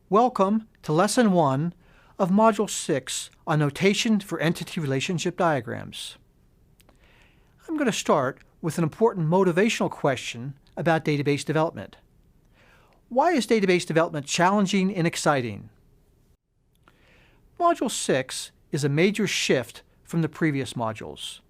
Welcome to Lesson 1 of Module 6 on Notation for Entity Relationship Diagrams. I'm going to start with an important motivational question about database development. Why is database development challenging and exciting? Module 6 is a major shift from the previous modules.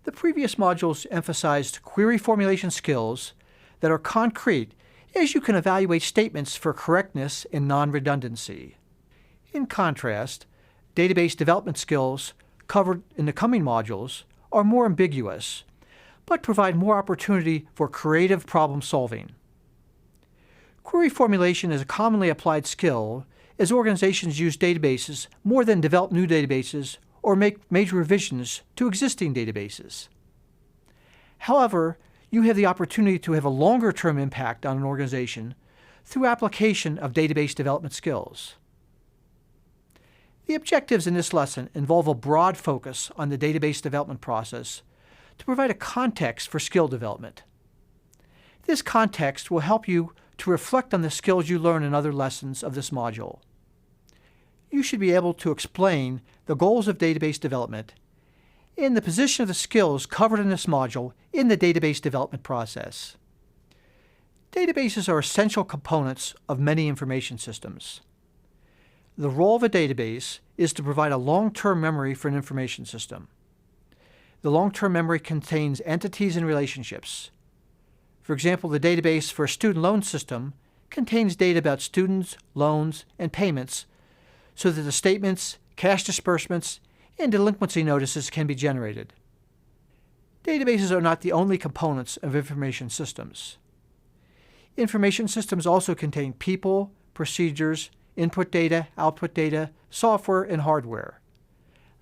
The previous modules emphasized query formulation skills that are concrete as you can evaluate statements for correctness and non-redundancy. In contrast, database development skills covered in the coming modules are more ambiguous, but provide more opportunity for creative problem solving. Query formulation is a commonly applied skill as organizations use databases more than develop new databases or make major revisions to existing databases. However, you have the opportunity to have a longer-term impact on an organization through application of database development skills. The objectives in this lesson involve a broad focus on the database development process to provide a context for skill development. This context will help you to reflect on the skills you learn in other lessons of this module. You should be able to explain the goals of database development and the position of the skills covered in this module in the database development process. Databases are essential components of many information systems. The role of a database is to provide a long-term memory for an information system. The long-term memory contains entities and relationships. For example, the database for a student loan system contains data about students, loans, and payments so that the statements, cash disbursements, and delinquency notices can be generated. Databases are not the only components of information systems. Information systems also contain people, procedures, input data, output data, software, and hardware.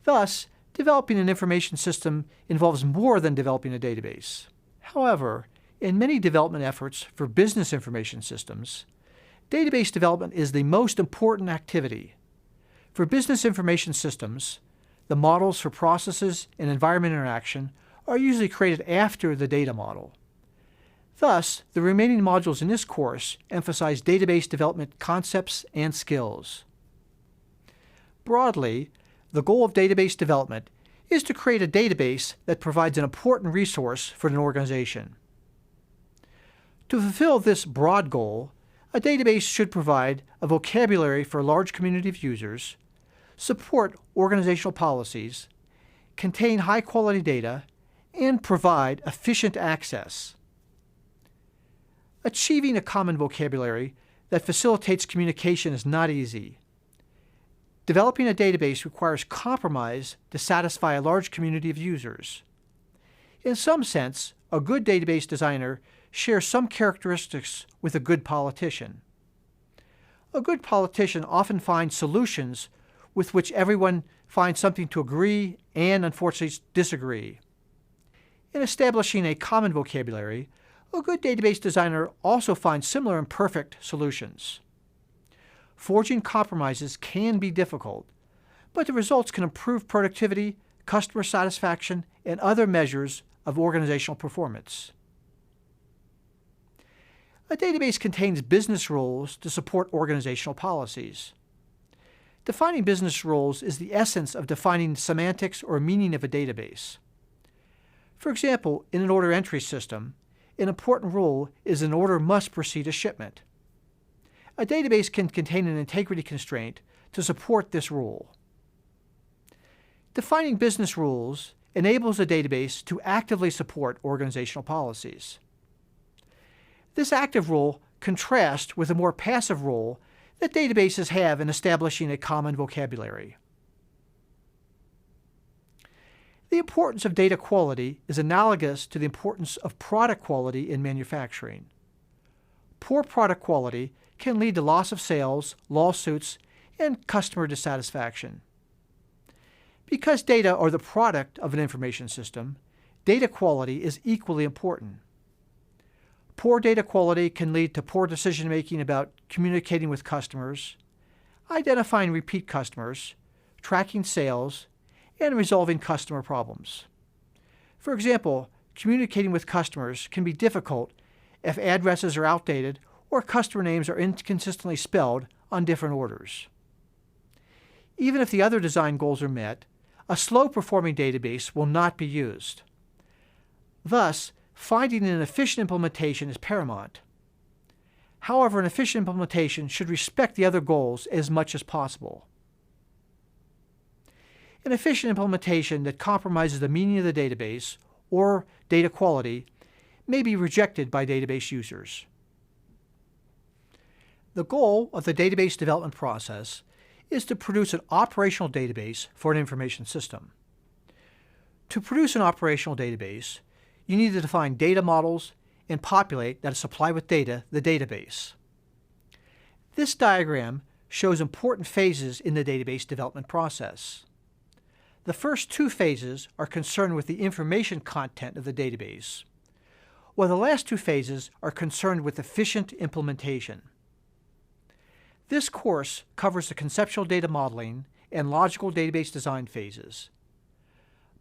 Thus, developing an information system involves more than developing a database. However, in many development efforts for business information systems, database development is the most important activity. For business information systems, the models for processes and environment interaction are usually created after the data model. Thus, the remaining modules in this course emphasize database development concepts and skills. Broadly, the goal of database development is to create a database that provides an important resource for an organization. To fulfill this broad goal, a database should provide a vocabulary for a large community of users, support organizational policies, contain high-quality data, and provide efficient access. Achieving a common vocabulary that facilitates communication is not easy. Developing a database requires compromise to satisfy a large community of users. In some sense, a good database designer shares some characteristics with a good politician. A good politician often finds solutions with which everyone finds something to agree and, unfortunately, disagree. In establishing a common vocabulary, a good database designer also finds similar imperfect solutions. Forging compromises can be difficult, but the results can improve productivity, customer satisfaction, and other measures of organizational performance. A database contains business rules to support organizational policies. Defining business rules is the essence of defining semantics or meaning of a database. For example, in an order entry system, an important rule is an order must precede a shipment. A database can contain an integrity constraint to support this rule. Defining business rules enables a database to actively support organizational policies. This active role contrasts with a more passive role that databases have in establishing a common vocabulary. The importance of data quality is analogous to the importance of product quality in manufacturing. Poor product quality can lead to loss of sales, lawsuits, and customer dissatisfaction. Because data are the product of an information system, data quality is equally important. Poor data quality can lead to poor decision-making about communicating with customers, identifying repeat customers, tracking sales, and resolving customer problems. For example, communicating with customers can be difficult if addresses are outdated or customer names are inconsistently spelled on different orders. Even if the other design goals are met, a slow-performing database will not be used. Thus, finding an efficient implementation is paramount. However, an efficient implementation should respect the other goals as much as possible. An efficient implementation that compromises the meaning of the database or data quality may be rejected by database users. The goal of the database development process is to produce an operational database for an information system. To produce an operational database, you need to define data models and populate that is supplied with data the database. This diagram shows important phases in the database development process. The first two phases are concerned with the information content of the database, while the last two phases are concerned with efficient implementation. This course covers the conceptual data modeling and logical database design phases.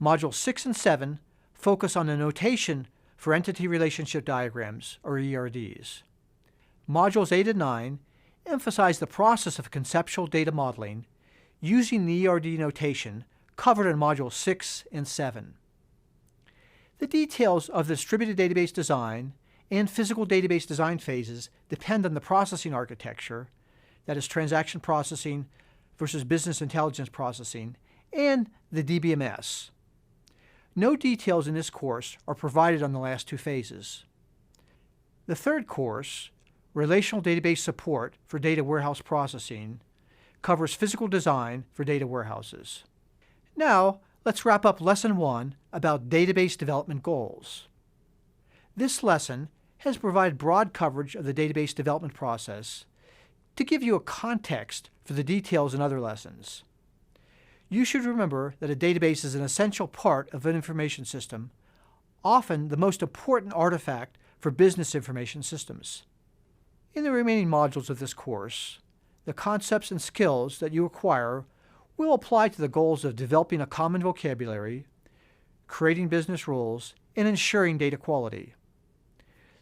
Modules 6 and 7 focus on the notation for entity relationship diagrams, or ERDs. Modules 8 and 9 emphasize the process of conceptual data modeling using the ERD notation covered in Modules 6 and 7. The details of the distributed database design and physical database design phases depend on the processing architecture, that is transaction processing versus business intelligence processing, and the DBMS. No details in this course are provided on the last two phases. The third course, Relational Database Support for Data Warehouse Processing, covers physical design for data warehouses. Now, let's wrap up Lesson 1 about database development goals. This lesson has provided broad coverage of the database development process to give you a context for the details in other lessons. You should remember that a database is an essential part of an information system, often the most important artifact for business information systems. In the remaining modules of this course, the concepts and skills that you acquire will apply to the goals of developing a common vocabulary, creating business rules, and ensuring data quality.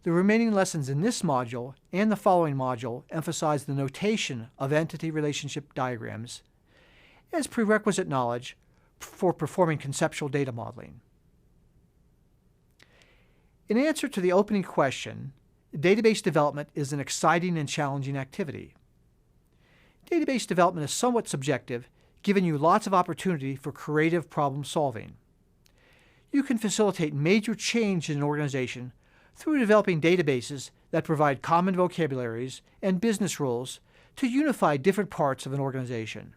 The remaining lessons in this module and the following module emphasize the notation of entity relationship diagrams as prerequisite knowledge for performing conceptual data modeling. In answer to the opening question, database development is an exciting and challenging activity. Database development is somewhat subjective, giving you lots of opportunity for creative problem solving. You can facilitate major change in an organization through developing databases that provide common vocabularies and business rules to unify different parts of an organization.